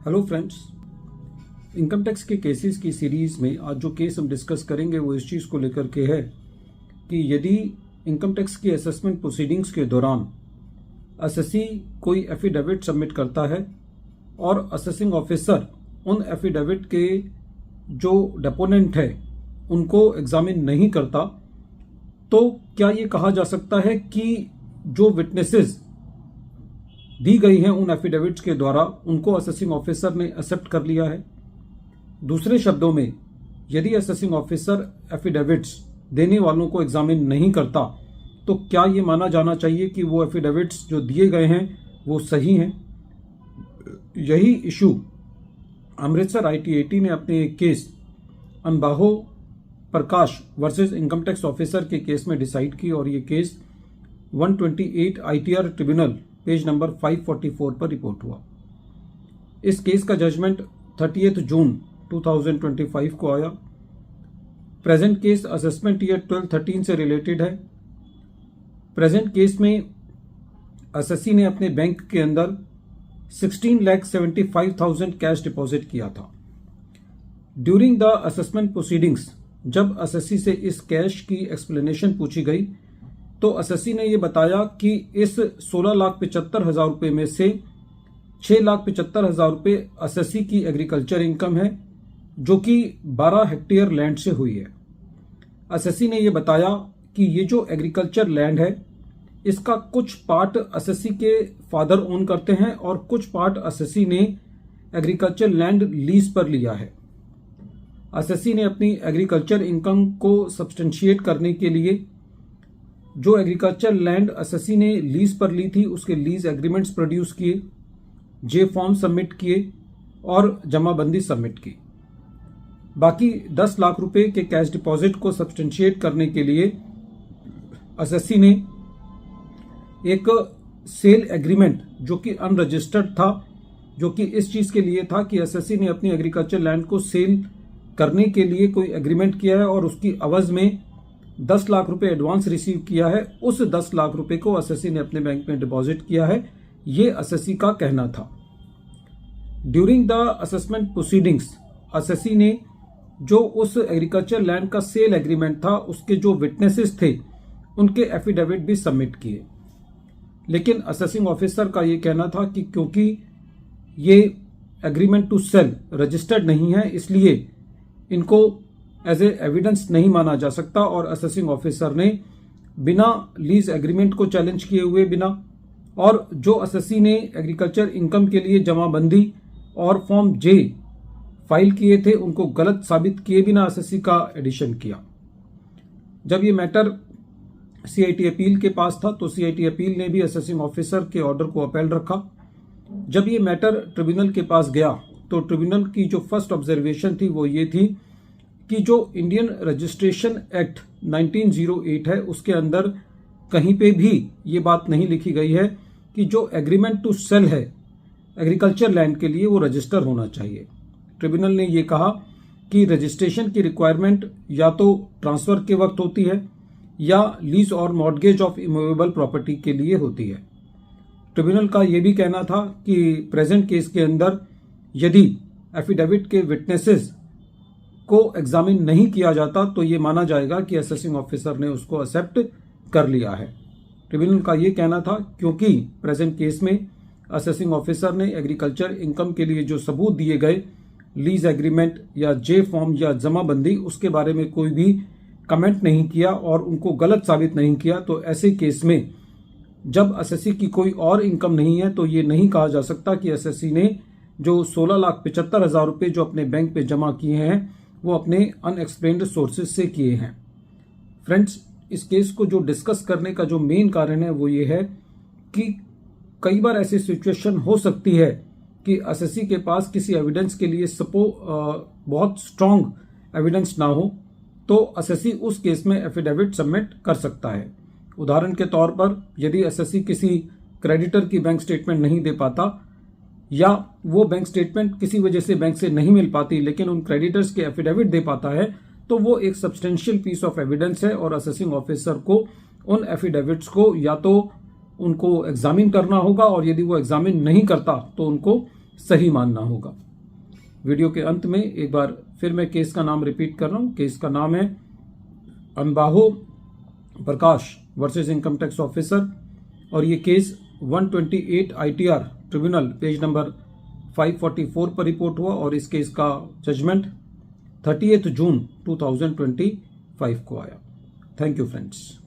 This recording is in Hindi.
हेलो फ्रेंड्स, इनकम टैक्स के केसेस की सीरीज में आज जो केस हम डिस्कस करेंगे वो इस चीज़ को लेकर के है कि यदि इनकम टैक्स की असेसमेंट प्रोसीडिंग्स के दौरान असेसी कोई एफिडेविट सबमिट करता है और असेसिंग ऑफिसर उन एफिडेविट के जो डेपोनेंट है उनको एग्जामिन नहीं करता, तो क्या ये कहा जा सकता है कि जो विटनेसेस दी गई हैं उन एफिडेविट्स के द्वारा उनको असेसिंग ऑफिसर ने एक्सेप्ट कर लिया है? दूसरे शब्दों में, यदि असेसिंग ऑफिसर एफिडेविट्स देने वालों को एग्जामिन नहीं करता तो क्या ये माना जाना चाहिए कि वो एफिडेविट्स जो दिए गए हैं वो सही हैं? यही इशू अमृतसर ITAT ने अपने एक केस अनबाहो प्रकाश वर्सेस इनकम टैक्स ऑफिसर के केस में डिसाइड की और ये case 128 ITR tribunal page number 544 पर रिपोर्ट हुआ। इस केस का जजमेंट 30 जून 2025 को आया। प्रेजेंट केस असेसमेंट ईयर 12-13 से रिलेटेड है। प्रेजेंट केस में असेसी ने अपने बैंक के अंदर 16,75,000 कैश डिपॉजिट किया था। ड्यूरिंग द असेसमेंट प्रोसीडिंग्स जब असेसी से इस कैश की एक्सप्लेनेशन पूछी गई तो असेसी ने यह बताया कि इस 16,75,000 रुपये में से 6,75,000 रुपये असेसी की एग्रीकल्चर इनकम है जो कि 12 हेक्टेयर लैंड से हुई है। असेसी ने यह बताया कि ये जो एग्रीकल्चर लैंड है इसका कुछ पार्ट असेसी के फादर ओन करते हैं और कुछ पार्ट असेसी ने एग्रीकल्चर लैंड लीज पर लिया है। असेसी ने अपनी एग्रीकल्चर इनकम को सब्सटेंशिएट करने के लिए जो एग्रीकल्चर लैंड असेसी ने लीज पर ली थी उसके लीज एग्रीमेंट्स प्रोड्यूस किए, जे फॉर्म सबमिट किए और जमाबंदी सबमिट की। बाकी 10 लाख रुपए के कैश डिपॉजिट को सब्सटेंशिएट करने के लिए असेसी ने एक सेल एग्रीमेंट जो कि अनरजिस्टर्ड था, जो कि इस चीज के लिए था कि असेसी ने अपनी एग्रीकल्चर लैंड को सेल करने के लिए कोई एग्रीमेंट किया है और उसकी अवज में 10 लाख रुपए एडवांस रिसीव किया है। उस 10 लाख रुपए को असेसी ने अपने बैंक में डिपॉजिट किया है, ये असेसी का कहना था। During the assessment proceedings assessee ने जो उस एग्रीकल्चर लैंड का सेल एग्रीमेंट था उसके जो विटनेसेस थे उनके एफिडेविट भी सबमिट किए, लेकिन असेसिंग ऑफिसर का ये कहना था कि क्योंकि ये एग्रीमेंट टू सेल रजिस्टर्ड नहीं है इसलिए इनको एज ए एविडेंस नहीं माना जा सकता और असेसिंग ऑफिसर ने बिना लीज एग्रीमेंट को चैलेंज किए हुए बिना और जो असेसी ने एग्रीकल्चर इनकम के लिए जमाबंदी और फॉर्म जे फाइल किए थे उनको गलत साबित किए बिना असेसी का एडिशन किया। जब ये मैटर CIT अपील के पास था तो CIT अपील ने भी असेसिंग ऑफिसर के ऑर्डर को अपील रखा। जब ये मैटर ट्रिब्यूनल के पास गया तो ट्रिब्यूनल की जो फर्स्ट ऑब्जर्वेशन थी वो ये थी कि जो इंडियन रजिस्ट्रेशन एक्ट 1908 है उसके अंदर कहीं पे भी ये बात नहीं लिखी गई है कि जो एग्रीमेंट टू सेल है एग्रीकल्चर लैंड के लिए वो रजिस्टर होना चाहिए। ट्रिब्यूनल ने ये कहा कि रजिस्ट्रेशन की रिक्वायरमेंट या तो ट्रांसफर के वक्त होती है या लीज और मॉर्गेज ऑफ इमूवेबल प्रॉपर्टी के लिए होती है। ट्रिब्यूनल का यह भी कहना था कि प्रेजेंट केस के अंदर यदि एफिडेविट के विटनेसेस को एग्जामिन नहीं किया जाता तो ये माना जाएगा कि असेसिंग ऑफिसर ने उसको एक्सेप्ट कर लिया है। ट्रिब्यूनल का ये कहना था क्योंकि प्रेजेंट केस में असेसिंग ऑफिसर ने एग्रीकल्चर इनकम के लिए जो सबूत दिए गए, लीज एग्रीमेंट या जे फॉर्म या जमाबंदी, उसके बारे में कोई भी कमेंट नहीं किया और उनको गलत साबित नहीं किया, तो ऐसे केस में जब असेसी की कोई और इनकम नहीं है तो ये नहीं कहा जा सकता कि असेसी ने जो 16,75,000 रुपये जो अपने बैंक पे जमा किए हैं वो अपने अनएक्सप्लेन्ड सोर्सेज से किए हैं। फ्रेंड्स, इस केस को जो डिस्कस करने का जो मेन कारण है वो ये है कि कई बार ऐसी सिचुएशन हो सकती है कि असेसी के पास किसी एविडेंस के लिए बहुत स्ट्रांग एविडेंस ना हो तो असेसी उस केस में एफिडेविट सबमिट कर सकता है। उदाहरण के तौर पर यदि असेसी किसी क्रेडिटर की बैंक स्टेटमेंट नहीं दे पाता या वो बैंक स्टेटमेंट किसी वजह से बैंक से नहीं मिल पाती लेकिन उन क्रेडिटर्स के एफिडेविट दे पाता है तो वो एक सब्सटेंशियल पीस ऑफ एविडेंस है और असेसिंग ऑफिसर को उन एफिडेविट्स को या तो उनको एग्जामिन करना होगा और यदि वो एग्जामिन नहीं करता तो उनको सही मानना होगा। वीडियो के अंत में एक बार फिर मैं केस का नाम रिपीट कर रहा हूं। केस का नाम है अम्बाहो प्रकाश वर्सेस इनकम टैक्स ऑफिसर और ये case 128 ITR tribunal page number 544 पर रिपोर्ट हुआ और इस केस का जजमेंट 30 जून 2025 को आया। Thank you friends.